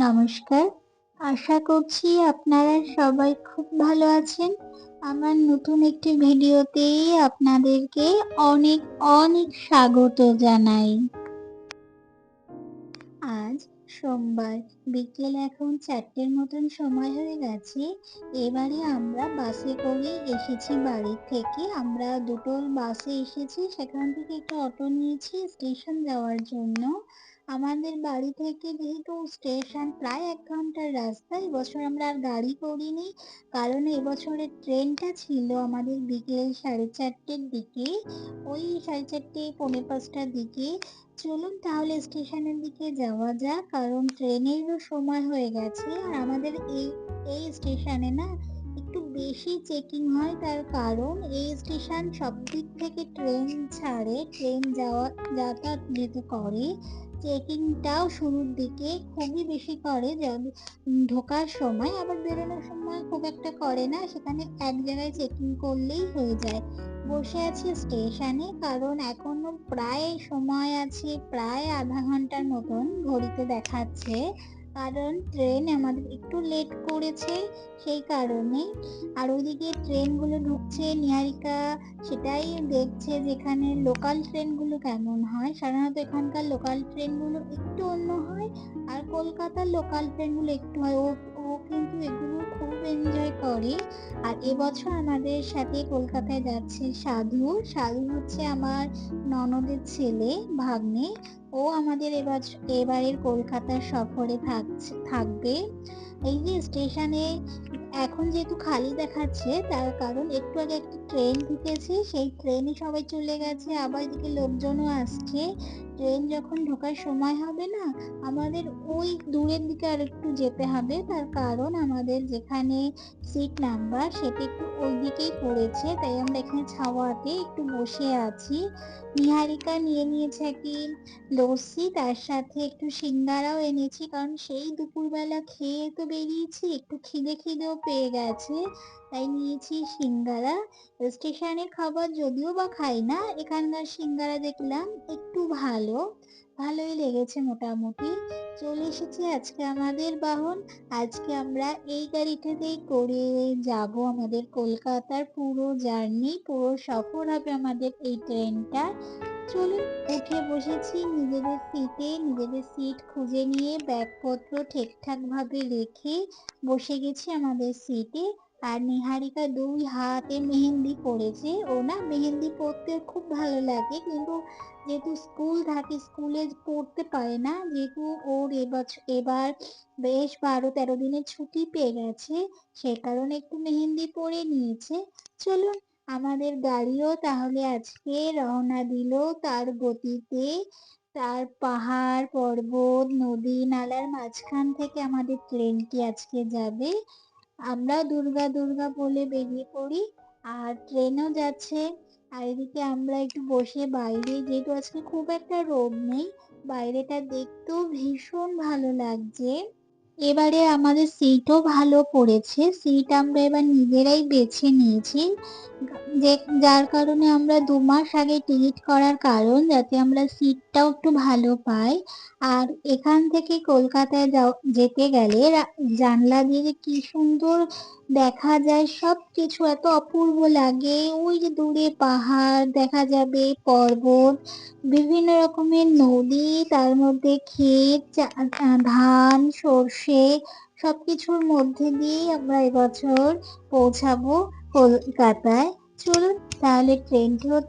নমস্কার। আশা করছি আপনারা সবাই খুব ভালো আছেন। আমার নতুন একটি ভিডিওতে আপনাদেরকে অনেক, অনেক স্বাগত জানাই। আজ সোমবার বিকেল এখন 4টের মতন সময় হয়ে গেছে। এবারে আমরা বাসে করে এসেছি বাড়ি থেকে। আমরা দুটো বাসে এসেছি, সেখান থেকে একটা অটো নিয়েছি স্টেশন যাওয়ার জন্য। আমাদের বাড়ি থেকে যেহেতু স্টেশন প্রায় 1 ঘন্টার রাস্তা, এবছর আমরা আর গাড়ি করিনি। কারণ এবছরের ট্রেনটা ছিল আমাদের বিকেল 4:30টের দিকে। ওই 4:30 পৌনে 5টার দিকে। চলুন তাহলে স্টেশনের দিকে যাওয়া যাক, কারণ ট্রেনেরও সময় হয়ে গেছে। আর আমাদের এই স্টেশনে না একটু বেশি চেকিং হয়, তার কারণ এই স্টেশন সব দিক থেকে ট্রেন ছাড়ে, ট্রেন যাতায়াত যেহেতু করে, চেকিংটাও শুরুর দিকে খুবই বেশি করে। ঢোকার সময়, আবার বেরোনোর সময় খুব একটা করে না, সেখানে এক জায়গায় চেকিং করলেই হয়ে যায়। বসে আছি স্টেশনে, কারণ এখনো প্রায় সময় আছে, প্রায় আধা ঘন্টার মতন ঘড়িতে দেখাচ্ছে। কারণ ট্রেন আমাদের একটু লেট করেছে, সেই কারণে। আর ওইদিকে ট্রেনগুলো ঢুকছে, নিহারিকা সেটাই দেখছে যেখানে লোকাল ট্রেনগুলো কেমন হয়। সাধারণত এখানকার লোকাল ট্রেনগুলো একটু অন্য হয়, আর কলকাতার লোকাল ট্রেনগুলো একটু হয়। ও ও কিন্তু এগুলো খুব এনজয় করে। আর এবছর আমাদের সাথে কলকাতায় যাচ্ছে সাধু। সাধু হচ্ছে আমার ননদের ছেলে, ভাগ্নে। ও আমাদের এবারের কলকাতার সফরে থাকবে। এই যে স্টেশনে এখন যেহেতু খালি দেখাচ্ছে, তার কারণ একটু আগে একটা ট্রেন ঢুকেছে, সেই ট্রেনে সবাই চলে গেছে, আবার এদিকে লোকজনও আসছে। ট্রেন যখন ঢোকার সময় হবে না, আমাদের ওই দূরের দিকে আর একটু যেতে হবে, তার কারণ আমাদের যেখানে সিট নাম্বার সেটা একটু ওই দিকেই পড়েছে, তাই আমরা এখানে ছাওয়াতে একটু বসে আছি। নিহারিকা নিয়ে নিয়েছে একটি লস্যি, তার সাথে একটু সিঙ্গারাও এনেছি, কারণ সেই দুপুরবেলা খেয়ে তো বেরিয়েছি, একটু খিদেও পেয়ে গেছে, তাই নিয়েছি সিঙ্গারা। স্টেশনের খাবার যদিও বা খাই না, এখানকার সিঙ্গারা দেখলাম একটু ভালোই লেগেছে মোটামুটি। চলে এসেছি আজকে আমাদের বাহন। আজকে আমরা এই গাড়িটাতেই করে যাব আমাদের কলকাতার পুরো জার্নি, পুরো সফর হবে আমাদের এই ট্রেনটা। চলুন, উঠে বসেছি নিজেদের সিটে, নিজেদের সিট খুঁজে নিয়ে ব্যাগপত্র ঠিকঠাক ভাবে রেখে বসে গেছি আমাদের সিটে। আর নিহারিকা 2 হাতে মেহেন্দি পড়েছে। ও না মেহেন্দি পরতে খুব ভালো লাগে, কিন্তু যেহেতু স্কুল থাকে, স্কুলে পড়তে পারে না, যেহেতু ওর এবার বেশ 12-13 দিনের ছুটি পেয়ে গেছে, সে কারণে একটু মেহেন্দি পরে নিয়েছে। চলুন, আমাদের গাড়িও তাহলে আজকে রওনা দিল তার গতিতে। তার পাহাড় পর্বত নদী নালার মাঝখান থেকে আমাদের ট্রেনটি আজকে যাবে। আমরা দুর্গা দুর্গা বলে বেরিয়ে পড়ি, আর ট্রেনও যাচ্ছে। আর এদিকে আমরা একটু বসে বাইরে, যেহেতু আজকে খুব একটা রোদ নেই, বাইরেটা দেখতেও ভীষণ ভালো লাগছে। এবারে আমাদের সিটও ভালো পড়েছে, সিট আমরা এবার নিজেরাই বেছে নিয়েছি। যে যার কারণে আমরা 2 মাস আগে টিকিট করার কারণ, যাতে আমরা সিটটাও একটু ভালো পাই। আর এখান থেকে কলকাতায় যেতে গেলে জানলা দিয়ে যে কি সুন্দর দেখা যায়, সব কিছু এত অপূর্ব লাগে। ওই যে দূরে পাহাড় দেখা যাবে, পর্বত, বিভিন্ন রকমের নদী, তার মধ্যে ক্ষেত, ধান, সর্ষে, সবকিছুর মধ্যে দিয়েই আমরা এবছর পৌঁছাবো কলকাতায়। চলুন তাহলে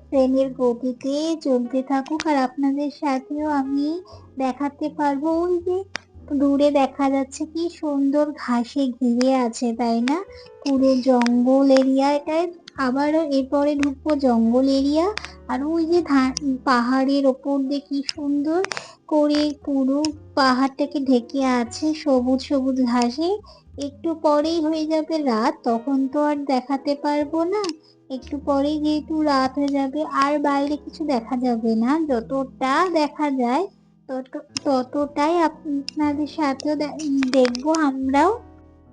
ট্রেনের গতিতে চলতে থাকুক, আর আপনাদের সাথেও আমি দেখাতে পারবো। ওই যে দূরে দেখা যাচ্ছে কি সুন্দর ঘাসে ঘিরে আছে, তাই না? পুরো জঙ্গল এরিয়া এটায়। আবারও এরপরে ঢুকবো জঙ্গল এরিয়া। আর ওই যে পাহাড়ের ওপর দিয়ে কি সুন্দর করে পুরো পাহাড়টাকে ঢেকে আছে সবুজ সবুজ ঘাসে। একটু পরেই হয়ে যাবে রাত, তখন তো আর দেখাতে পারবো না। একটু পরেই যেহেতু রাত হয়ে যাবে, আর বাইরে কিছু দেখা যাবে না, যতটা দেখা যায় ততটাই আপনাদের সাথেও দেখবো আমরাও।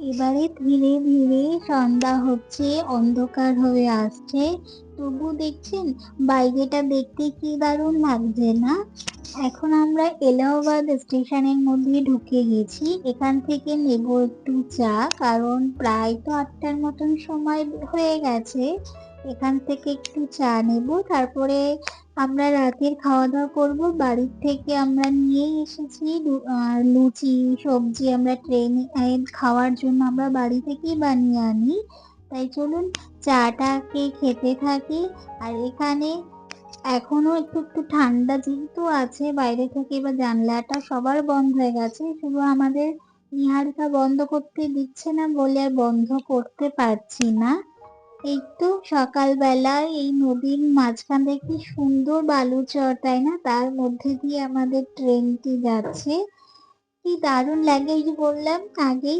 এবারে ধীরে ধীরে সন্ধ্যা হচ্ছে, অন্ধকার হয়ে আসছে। তবু দেখছেন বাইরেটা দেখতে কি দারুণ লাগছে না? এখন আমরা এলাহাবাদ স্টেশনের মধ্যে ঢুকে গেছি। এখান থেকে নেব একটু চা, কারণ প্রায় তো ৮টার মতন সময় হয়ে গেছে। এখান থেকে একটু চা নেব, তারপরে আমরা রাতের খাওয়া দাওয়া করবো। বাড়ির থেকে আমরা নিয়েই এসেছি লুচি সবজি, আমরা ট্রেনে খাওয়ার জন্য আমরা বাড়ি থেকেই বানিয়ে আনি। তাই চলুন চাটাকে খেতে থাকি। আর এখানে এখনো একটু একটু ঠান্ডা যেহেতু আছে, বাইরে থেকে এবার জানলাটা সবার বন্ধ হয়ে গেছে, শুধু আমাদের নিহারিকা বন্ধ করতে দিচ্ছে না বলে আর বন্ধ করতে পারছি না। এই তো সকালবেলায় এই নদীর মাঝখান দিয়ে কি সুন্দর বালুচর, তাই না? তার মধ্যে দিয়ে আমাদের ট্রেনটি যাচ্ছে, কি দারুণ লাগে। ওই যে বললাম আগেই,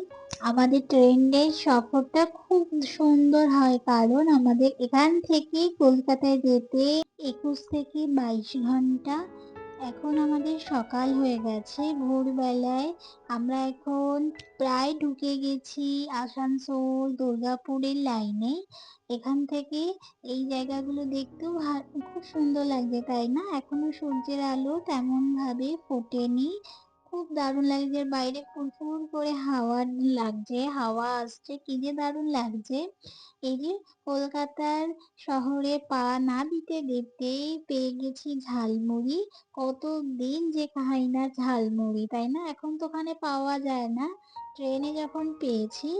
আমাদের ট্রেনের সফরটা খুব সুন্দর হয়, কারণ আমাদের এখান থেকে কলকাতায় যেতে 21 থেকে 22 ঘন্টা। এখন আমাদের সকাল হয়ে গেছে, ভোরবেলায়। আমরা এখন প্রায় ঢুকে গেছি আসানসোল দুর্গাপুরের লাইনে। এখান থেকে এই জায়গাগুলো দেখতেও খুব সুন্দর লাগছে, তাই না? এখনো সূর্যের আলো তেমন ভাবে ফোটেনি। খুব দারুণ লাগছে, বাইরে ফুরফুর করে হাওয়া লাগছে, হাওয়া আসছে, কি যে দারুণ লাগছে। এই যে কলকাতার শহরে পা না দিতে দিতেই পেয়ে গেছি ঝালমুড়ি। কতদিন যে খাই না ঝালমুড়ি, তাই না? এখন তো ওখানে পাওয়া যায় না। ট্রেনে যখন পেয়েছি,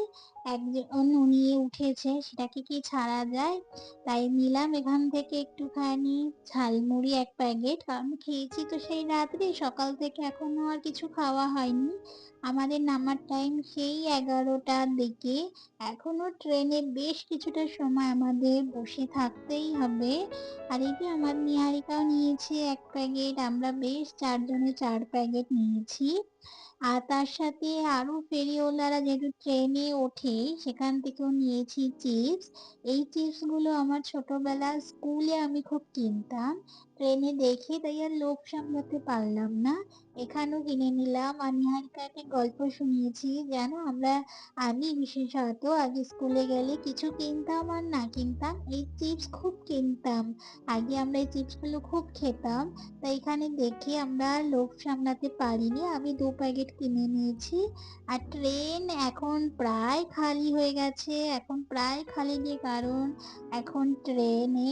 একজন নিয়ে উঠেছে, সেটাকে কি ছাড়া যায়? তাই নিলাম এখান থেকে একটুখানি ঝালমুড়ি 1 প্যাকেট, কারণ খেয়েছি তো সেই রাত্রে, সকাল থেকে এখনো আর কিছু খাওয়া হয়নি। আমাদের নামার টাইম সেই 11টার দিকে। এখনো ট্রেনে বেশ কিছুটা সময় আমাদের বসে থাকতেই হবে। আর এই যে আমার নিহারিকাও নিয়েছে 1 প্যাকেট, আমরা বেশ 4 জনে 4 প্যাকেট নিয়েছি। আর তার সাথে আরো ফেরিওয়ালারা যেহেতু ট্রেনে ওঠে, সেখান থেকেও নিয়েছি চিপস। এই চিপস গুলো আমার ছোটবেলার স্কুলে আমি খুব কিনতাম, ট্রেনে দেখে, তাই আর লোভ সামলাতে পারলাম না, এখানেও কিনে নিলাম। আর নিহারিকাকে গল্প শুনিয়েছি, জানো আমি বিশেষত আগে স্কুলে গেলে কিছু কিনতাম আর না কিনতাম, এই চিপস খুব কিনতাম। আগে আমরা এই চিপস গুলো খুব খেতাম। তাই এখানে দেখে আমরা আর লোভ সামলাতে পারিনি, আমি 2 প্যাকেট কিনে নিয়েছি। আর ট্রেন এখন প্রায় খালি হয়ে গেছে, এখন প্রায় খালি, যে কারণ এখন ট্রেনে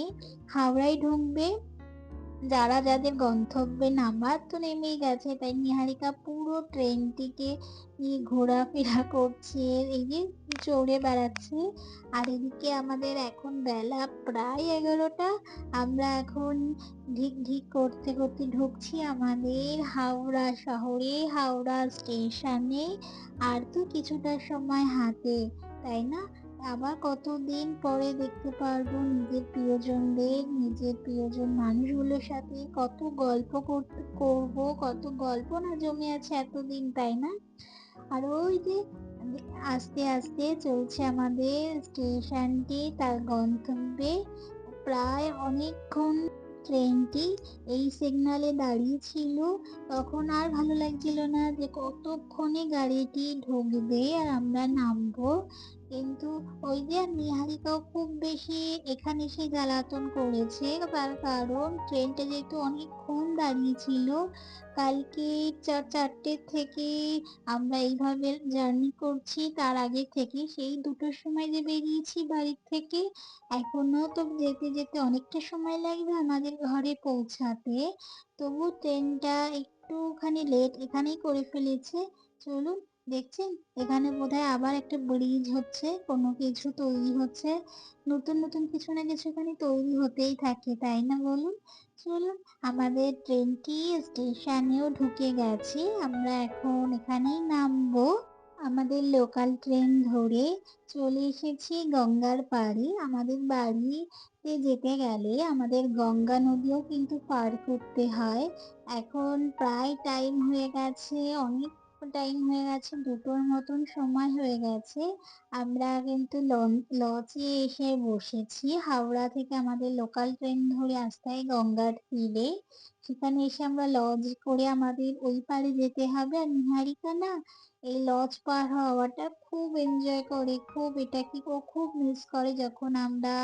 হাওড়ায় ঢুকবে। যাদের গন্তব্যে নামার তো নেমেই গেছে, তাই নিহারিকা পুরো ট্রেনটিকে নিয়ে ঘোরাফেরা করছে, এই যে চড়ে বেড়াচ্ছে। আর এদিকে আমাদের এখন বেলা প্রায় 11টা। আমরা এখন ঢিক ঢিক করতে করতে ঢুকছি আমাদের হাওড়া শহরে, হাওড়া স্টেশনে। আর তো কিছুটা সময় হাতে, তাই না? আবার কতদিন পরে দেখতে পারবো নিজের প্রিয়জনদের, নিজের প্রিয়জন মানুষগুলোর সাথে কত গল্প করবো, কত গল্প না জমে আছে এতদিন, তাই না? আর ওই যে আস্তে আস্তে চলছে আমাদের স্টেশনটি তার গন্তব্যে। প্রায় অনেকক্ষণ ট্রেনটি এই সিগনালে দাঁড়িয়ে ছিল, তখন আর ভালো লাগছিল না যে কতক্ষণে গাড়িটি ঢুকবে আর আমরা নামবো। কিন্তু ওই যে নিহারিকাও খুব বেশি এখানে এসে জ্বালাতন করেছে, তার কারণ ট্রেনটা যেহেতু অনেকক্ষণ দাঁড়িয়ে ছিল। কালকে 4টে থেকে আমরা এইভাবে জার্নি করছি, তার আগে থেকে সেই 2টোর সময় যে বেরিয়েছি বাড়ির থেকে, এখনো তো যেতে যেতে অনেকটা সময় লাগবে আমাদের ঘরে পৌঁছাতে। তবু ট্রেনটা একটুখানি লেট এখানেই করে ফেলেছে। চলুন, দেখছেন এখানে বোধহয় আবার একটা ব্রিজ হচ্ছে, কোনো কিছু তৈরি হচ্ছে, নতুন নতুন কিছু না কিছু এখানে তৈরি হতেই থাকে, তাই না বলুন? চলুন, আমাদের ট্রেনটি স্টেশনেও ঢুকে গেছে, আমরা এখন এখানেই নামবো। আমাদের লোকাল ট্রেন ধরে চলে এসেছি গঙ্গার পাড়ে। আমাদের বাড়িতে যেতে গেলে আমাদের গঙ্গা নদীও কিন্তু পার করতে হয়। এখন প্রায় টাইম হয়ে গেছে, অনেক টাইম হয়ে গেছে, 2টোর মতন সময় হয়ে গেছে। আমরা কিন্তু লঞ্চে এসে বসেছি, হাওড়া থেকে আমাদের লোকাল ট্রেন ধরে আসতে হয় গঙ্গার তীরে। সেখানে এসে আমরা লজ করে আমাদের ওই পাড়ে যেতে হবে। আর নিহারিকা না এই লজ পার হওয়াটা খুব এনজয় করে, খুব এটাকে ও খুব মিস করে যখন আমরা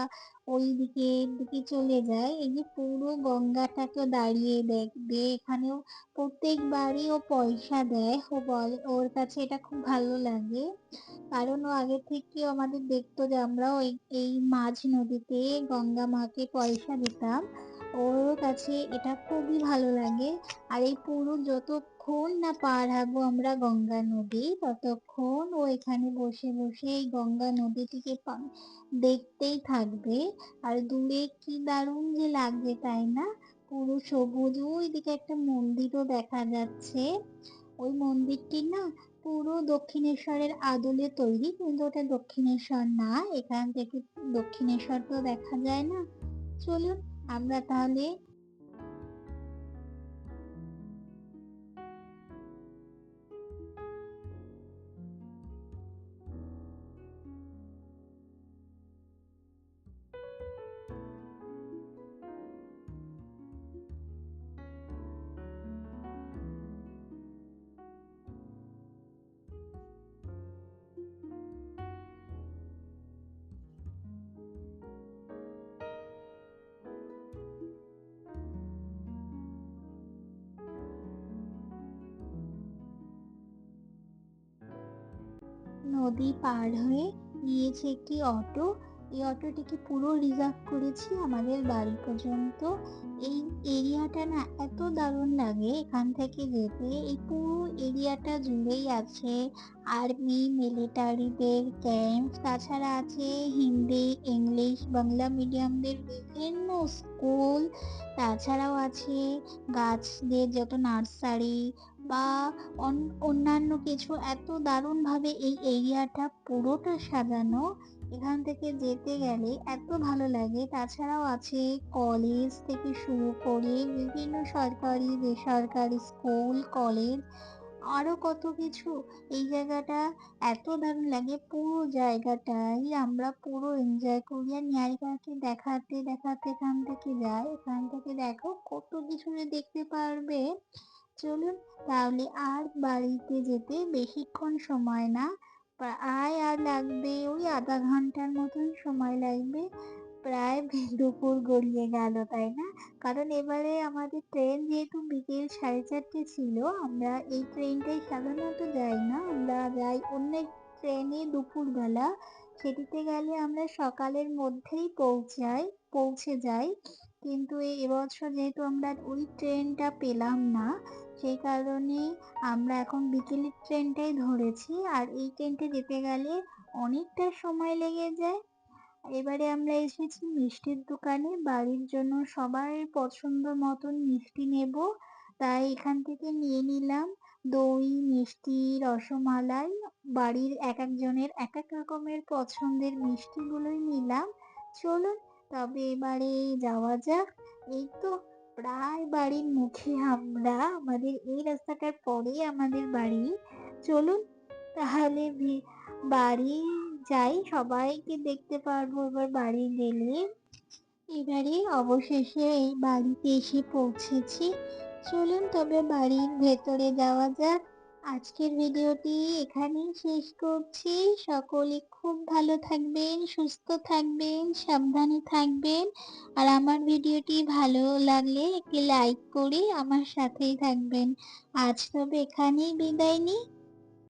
ওই দিকে চলে যাই। এই যে পুরো গঙ্গাটাকে দাঁড়িয়ে দেখবে, এখানেও প্রত্যেকবারই ও পয়সা দেয়। ও বলে ওর কাছে এটা খুব ভালো লাগে, কারণ ও আগে থেকে আমাদের দেখতো যে আমরা ওই এই মাঝ নদীতে গঙ্গা মাকে পয়সা দিতাম। ওর কাছে এটা খুবই ভালো লাগে। আর এই পুরো যতক্ষণ না পার হবো আমরা গঙ্গা নদী, ততক্ষণ ও এখানে বসে বসে এই গঙ্গা নদীটিকে দেখতেই থাকবে। আর দূরে কি দারুণ যে লাগবে তাই না, পুরো সবুজ। ওইদিকে একটা মন্দিরও দেখা যাচ্ছে। ওই মন্দিরটি না পুরো দক্ষিণেশ্বরের আদলে তৈরি, কিন্তু ওটা দক্ষিণেশ্বর না। এখান থেকে দক্ষিণেশ্বর তো দেখা যায় না। চলুন আমরা তাহলে নদী পার হয়ে নিয়েছে একটি অটো। এই অটোটিকে পুরো রিজার্ভ করেছি আমাদের বাড়ি পর্যন্ত। এই এরিয়াটা না এত দারুণ লাগে এখান থেকে যেতে। এই পুরো এরিয়াটা জুড়েই আছে আর্মি মিলিটারিদের ক্যাম্প, তাছাড়া আছে হিন্দি ইংলিশ বাংলা মিডিয়ামদের বিভিন্ন স্কুল, তাছাড়াও আছে গাছদের যত নার্সারি বা অন্যান্য কিছু। এত দারুণভাবে এই এরিয়াটা পুরোটা সাজানো, এখান থেকে যেতে গেলে এত ভালো লাগে। তাছাড়াও আছে কলেজ থেকে শুরু করে বিভিন্ন সরকারি বেসরকারি স্কুল কলেজ, আরো কত কিছু। এই জায়গাটা এত দারুণ লাগে, পুরো জায়গাটাই আমরা পুরো এনজয় করি। আর নিহারিকাকে দেখাতে দেখাতে এখান থেকে যাই, এখান থেকে দেখো কত কিছু যে দেখতে পারবে। চলুন তাহলে, আর বাড়িতে যেতে বেশিক্ষণ সময় না, প্রায় আর লাগবে ওই আধা ঘন্টার মতন সময় লাগবে। প্রায় দুপুর গড়িয়ে গেল তাই না, কারণ এবারে আমাদের ট্রেন যেহেতু বিকেল 4:30 ছিল, আমরা এই ট্রেনটাই সাধারণত যাই না, আমরা যাই অন্য ট্রেনে দুপুরবেলা। সেটিতে গেলে আমরা সকালের মধ্যেই পৌঁছে যাই। কিন্তু এবছর যেহেতু আমরা ওই ট্রেনটা পেলাম না, সেই কারণে আমরা এখন বিকেলের ট্রেনটাই ধরেছি। আর এই ট্রেনটা যেতে গেলে অনেকটা সময় লেগে যায়। এবারে আমরা এসেছি মিষ্টির দোকানে, বাড়ির জন্য সবার পছন্দ মতন মিষ্টি নেব। তাই এখান থেকে নিয়ে নিলাম দই মিষ্টি রসমালাই, বাড়ির এক একজনের এক এক রকমের পছন্দের মিষ্টিগুলোই নিলাম। চলুন তবে এবারে যাওয়া যাক। এই তো প্রায় বাড়ির মুখে আমরা, আমাদের এই রাস্তাটার পরেই আমাদের বাড়ি। চলুন তাহলে বাড়ি যাই, সবাইকে দেখতে পারবো এবার বাড়ি গেলে। এবারে অবশেষে এই বাড়িতে এসে পৌঁছেছি। চলুন তবে বাড়ির ভেতরে যাওয়া যাক। আজকের ভিডিওটি এখানেই শেষ করছি। সকলে খুব ভালো থাকবেন, সুস্থ থাকবেন, সাবধানে থাকবেন। আর আমার ভিডিওটি ভালো লাগলে একটি লাইক করে আমার সাথেই থাকবেন। আজ তবে এখানেই বিদায় নিই।